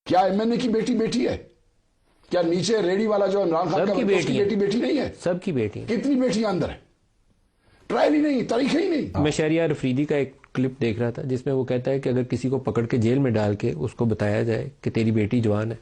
کیا M N اے کی بیٹی بیٹی ہے؟ کیا نیچے ریڈی والا جو عمران خان کا بیٹی بیٹی نہیں ہے؟ سب کی بیٹی. کتنی بیٹیاں اندر ہیں؟ ٹرائل ہی نہیں، تاریخ ہی نہیں. میں شہریار افریدی کا ایک کلپ دیکھ رہا تھا جس میں وہ کہتا ہے کہ اگر کسی کو پکڑ کے جیل میں ڈال کے اس کو بتایا جائے کہ تیری بیٹی جوان ہے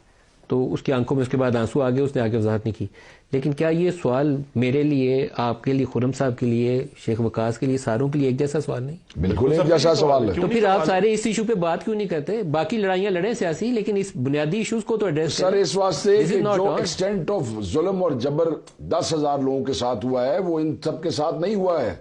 تو اس کی آنکھوں میں اس کے بعد آنسو آگے، اس نے آگے وضاحت نہیں کی. لیکن کیا یہ سوال میرے لیے، آپ کے لیے، خرم صاحب کے لیے، شیخ وقاص کے لیے، ساروں کے لیے ایک جیسا سوال نہیں؟ بالکل ایک جیسا سوال ہے. تو پھر آپ سارے اس ایشو پہ بات کیوں نہیں کرتے؟ باقی لڑائیاں لڑیں سیاسی، لیکن اس بنیادی ایشوز کو تو ایڈریس سر اس واسطے کہ جو ایکسٹینٹ آف ظلم اور جبر 10,000 لوگوں کے ساتھ ہوا ہے وہ ان سب کے ساتھ نہیں ہوا ہے،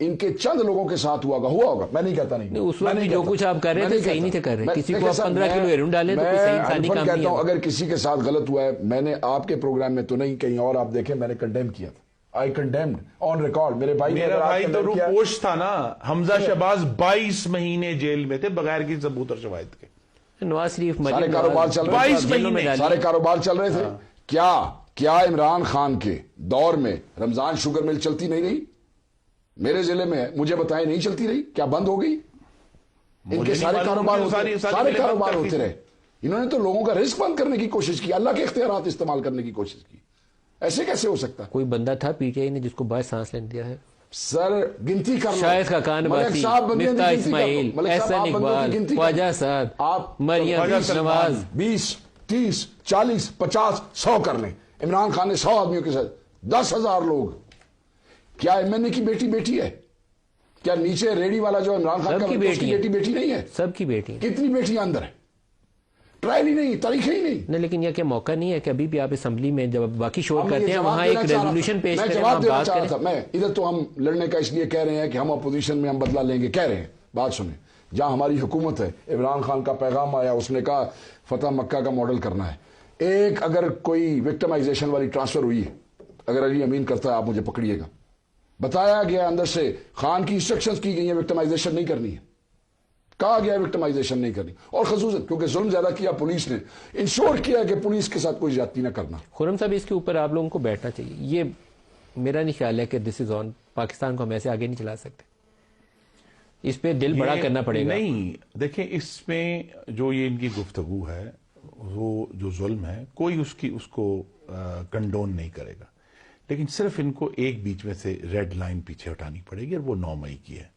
ان کے چند لوگوں کے ساتھ ہوا ہوگا. میں نہیں کہتا نہیں. اس وقت جو کچھ آپ کر رہے تھے صحیح نہیں تھے کر رہے. کسی کو 15 کلو ہیروئن ڈالیں تو کوئی صحیح انسانی کام نہیں ہے. اگر کسی کے ساتھ غلط ہوا ہے، میں نے آپ کے پروگرام میں تو نہیں، کہیں اور آپ دیکھیں، میں نے کنڈیم کیا تھا. آئی کنڈیمڈ آن ریکارڈ. میرا بھائی تو روپوش تھا نا. حمزہ شہباز 22 مہینے جیل میں تھے بغیر کی ثبوت اور شواہد کے. نواز شریف سارے کاروبار چل رہے تھے، سارے کاروبار چل رہے تھے. کیا عمران خان کے دور میں رمضان شوگر مل چلتی نہیں رہی؟ میرے ضلع میں ہے، مجھے بتائیں نہیں چلتی رہی؟ کیا بند ہو گئی؟ ان کے سارے کاروبار ہوتے رہے. انہوں نے تو لوگوں کا رزق بند کرنے کی کوشش کی، اللہ کے اختیارات استعمال کرنے کی کوشش کی. ایسے کیسے ہو سکتا؟ کوئی بندہ تھا پی ٹی آئی نے جس کو باعث سانس لینے دیا ہے؟ سر گنتی کر لو. شاہد خاقان باسی، مفتاح اسماعیل، احسن اقبال، خواجہ سعد، آپ مریم نواز، 20 30 40 50 100 کر لیں. عمران خان نے 100 آدمیوں کے ساتھ 10,000 لوگ. کیا ایم این اے کی بیٹی بیٹی ہے؟ کیا نیچے ریڈی والا جو عمران خان کا بیٹی بیٹی نہیں ہے؟ سب کی بیٹی. کتنی بیٹیاں اندر ہیں؟ ٹرائل ہی نہیں، تاریخ ہی نہیں. لیکن یہ کیا موقع نہیں ہے کہ ابھی بھی آپ اسمبلی میں جب باقی شور کرتے ہیں وہاں ایک ریزولوشن پیش کریں؟ میں جواب دینا چاہ رہا تھا. میں ادھر تو ہم لڑنے کا اس لیے کہہ رہے ہیں کہ ہم اپوزیشن میں ہم بدلہ لیں گے کہہ رہے ہیں. بات سنیں، جہاں ہماری حکومت ہے، عمران خان کا پیغام آیا، اس نے کہا فتح مکہ کا ماڈل کرنا ہے. ایک اگر کوئی وکٹمائزیشن والی ٹرانسفر ہوئی ہے، اگر علی امین کرتا ہے آپ مجھے پکڑیے گا. بتایا گیا اندر سے، خان کی انسٹرکشنز کی گئی ہیں وکٹمائزیشن نہیں کرنی ہے، کہا گیا وکٹمائزیشن نہیں کرنی. اور خصوصاً کیونکہ ظلم زیادہ کیا پولیس نے، انشور کیا کہ پولیس کے ساتھ کوئی زیادتی نہ کرنا. خرم صاحب اس کے اوپر آپ لوگوں کو بیٹھنا چاہیے. یہ میرا نہیں خیال ہے کہ دس از آن. پاکستان کو ہم ایسے آگے نہیں چلا سکتے، اس پہ دل بڑا کرنا پڑے گا. نہیں دیکھیں، اس میں جو یہ ان کی گفتگو ہے، وہ جو ظلم ہے کوئی اس کو کنڈون نہیں کرے گا، لیکن صرف ان کو ایک بیچ میں سے ریڈ لائن پیچھے ہٹانی پڑے گی، اور وہ 9 مئی کی ہے.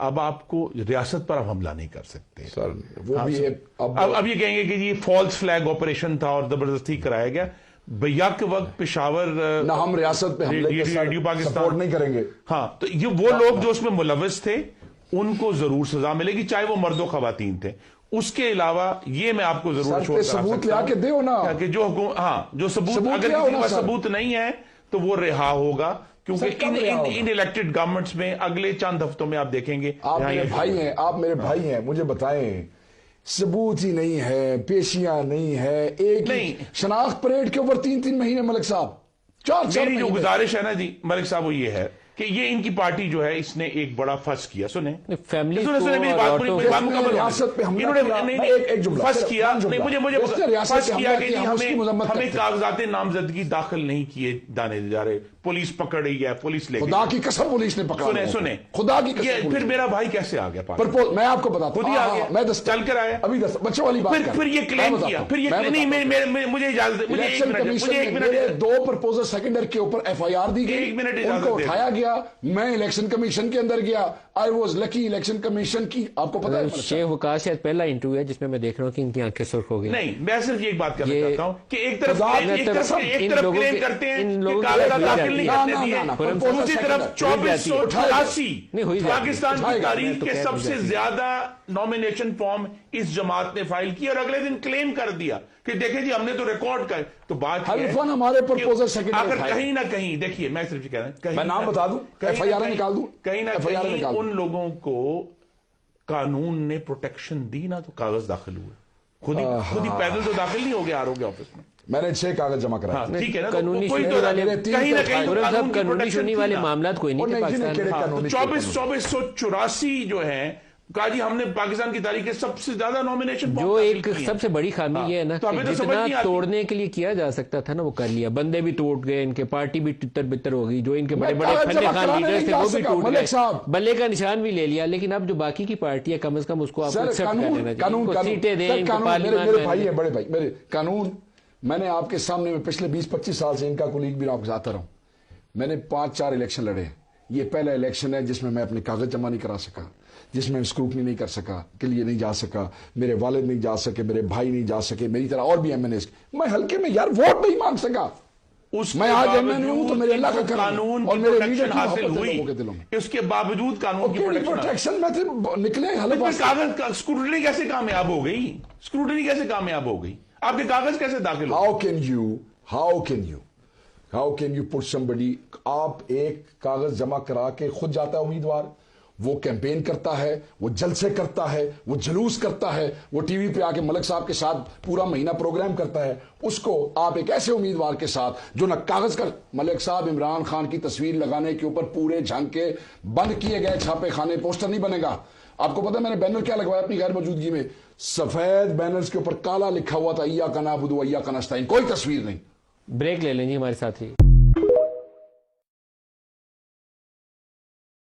اب آپ کو ریاست پر اب حملہ نہیں کر سکتے. سر وہ بھی اب یہ کہیں گے کہ یہ فالس فلیگ آپریشن تھا اور زبردستی کرایا گیا. بیک وقت پشاور نہ ہم ریاست پہ ریڈیو پاکستان سپورٹ نہیں کریں گے. ہاں، تو یہ وہ لوگ جو اس میں ملوث تھے ان کو ضرور سزا ملے گی، چاہے وہ مرد و خواتین تھے. اس کے علاوہ یہ میں آپ کو ضرور ثبوت لا کے دیو نا، کہ جو جو ثبوت اگر کسی کے پاس ثبوت نہیں ہے تو وہ رہا ہوگا. کیونکہ ان الیکٹڈ گورنمنٹس میں اگلے چند ہفتوں میں آپ دیکھیں گے. آپ میرے بھائی ہیں، آپ میرے بھائی ہیں، مجھے بتائیں، ثبوت ہی نہیں ہے، پیشیاں نہیں ہے، ایک شناخت پریڈ کے اوپر 3 مہینے ملک صاحب 4 میری جو گزارش ہے نا جی ملک صاحب وہ یہ ہے کہ یہ ان کی پارٹی جو ہے اس نے ایک بڑا فرض کیا. سنیں فیملی ہمیں کاغذات نامزدگی داخل نہیں کیے جانے جا رہے، پولیس پکڑ رہی ہے، پولیس لے خدا کی قسم پولیس نے پکڑا. سنیں خدا کی قسم. پھر میرا بھائی کیسے آ گیا؟ میں آپ کو بتاتا خود ہی آ گیا، میں چل کر آیا. ابھی بچوں والی بات پھر یہ کلیم کیا، پھر یہ نہیں، مجھے اجازت، مجھے ایک منٹ 2 پرپوزل سیکنڈر کے اوپر FIR دی گئی، ان کو اٹھایا گیا. میں الیکشن کمیشن کے اندر گیا، I was lucky. Election commission کی آپ کو پتا ہے، شیخ وقاص شاید پہلا انٹرویو ہے جس میں میں دیکھ رہا ہوں کہ ان کی آنکھیں سرخ ہو گئی. نہیں، میں صرف ایک بات کرنا چاہتا ہوں کہ ایک طرف کلیم کرتے ہیں کہ کاغذات داخل نہیں کرنے دیے، دوسری طرف 2488 پاکستان کی تاریخ کے سب سے زیادہ نامینیشن فارم اس جماعت نے فائل کی، اور اگلے دن کلیم کر دیا کہ دیکھیں جی ہم نے تو ریکارڈ کر. تو بات ہمارے پرپوزل سیکنڈر کہیں نہ کہیں، دیکھیے میں صرف یہ کہہ رہا ہوں، میں نام بتا دوں، FIR نکال دوں، کہیں نہ کہیں ان لوگوں کو قانون نے پروٹیکشن دی نا، تو کاغذ داخل ہوئے. خود ہی پیدل تو داخل نہیں ہو گیا RO کے آفس میں. میں نے 6 کاغذ جمع کرائے. ٹھیک ہے نا، قانونی شنی والے معاملات کوئی نہیں. 2484 جو ہیں کہا جی ہم نے پاکستان کی تاریخ کے سب سے زیادہ نومینیشن جو ایک سب سے بڑی خامی یہ ہے نا کہ جتنا توڑنے کے لیے کیا جا سکتا تھا نا وہ کر لیا. بندے بھی ٹوٹ گئے, ان کے پارٹی بھی تتر بتر ہو گئی, جو ان کے بڑے بڑے فن خان لیڈرز تھے وہ بھی ٹوٹ گئے, بلے کا نشان بھی لے لیا. لیکن اب جو باقی کی پارٹی ہے کم از کم اس کو آپ کو ایکسپٹ کر لینا چاہیے, سیٹیں دیں ان کو پارلیمان میں. بھائی ہے بڑے بھائی میرے قانون, میں نے آپ کے سامنے میں پچھلے 20-25 سال سے ان کا کولیگ بھی آپ کے ساتھ رہا ہوں. میں نے 5-4 الیکشن لڑے. یہ پہلا الیکشن ہے جس میں میں اپنے کاغذ جمع نہیں کرا سکا, جس میں اسکروٹنی نہیں کر سکا, کے لیے نہیں جا سکا, میرے والد نہیں جا سکے, میرے بھائی نہیں جا سکے, میری طرح اور بھی ایم این ایز. میں ہلکے میں یار ووٹ نہیں مانگ سکا. میں آج ایم این اے ہوں تو میرے اللہ کا قانون اور میرے لیڈر حاصل ہوئی, لوگوں کے دلوں میں. اس کے باوجود قانون کی پروٹیکشن میں تھے نکلے کاغذ کا اسکروٹنی کیسے کامیاب ہو گئی, اسکروٹنی کیسے کامیاب ہو گئی, آپ کے کاغذ کیسے داخل ہو؟ How can you put somebody, آپ ایک کاغذ جمع کرا کے خود جاتا ہے امیدوار, وہ کیمپین کرتا ہے, وہ جلسے کرتا ہے, وہ جلوس کرتا ہے, وہ ٹی وی پہ آ کے ملک صاحب کے ساتھ پورا مہینہ پروگرام کرتا ہے. اس کو آپ ایک ایسے امیدوار کے ساتھ جو نہ کاغذ کا, ملک صاحب عمران خان کی تصویر لگانے کے اوپر پورے جھنگ کے بند کیے گئے چھاپے خانے, پوسٹر نہیں بنے گا. آپ کو پتا میں نے بینر کیا لگوایا اپنی غیر موجودگی میں؟ سفید بینرز کے اوپر کالا لکھا ہوا تھا ایاک نعبد و ایاک نستعین, کوئی تصویر نہیں. بریک لے لیں جی, ہمارے ساتھ ہی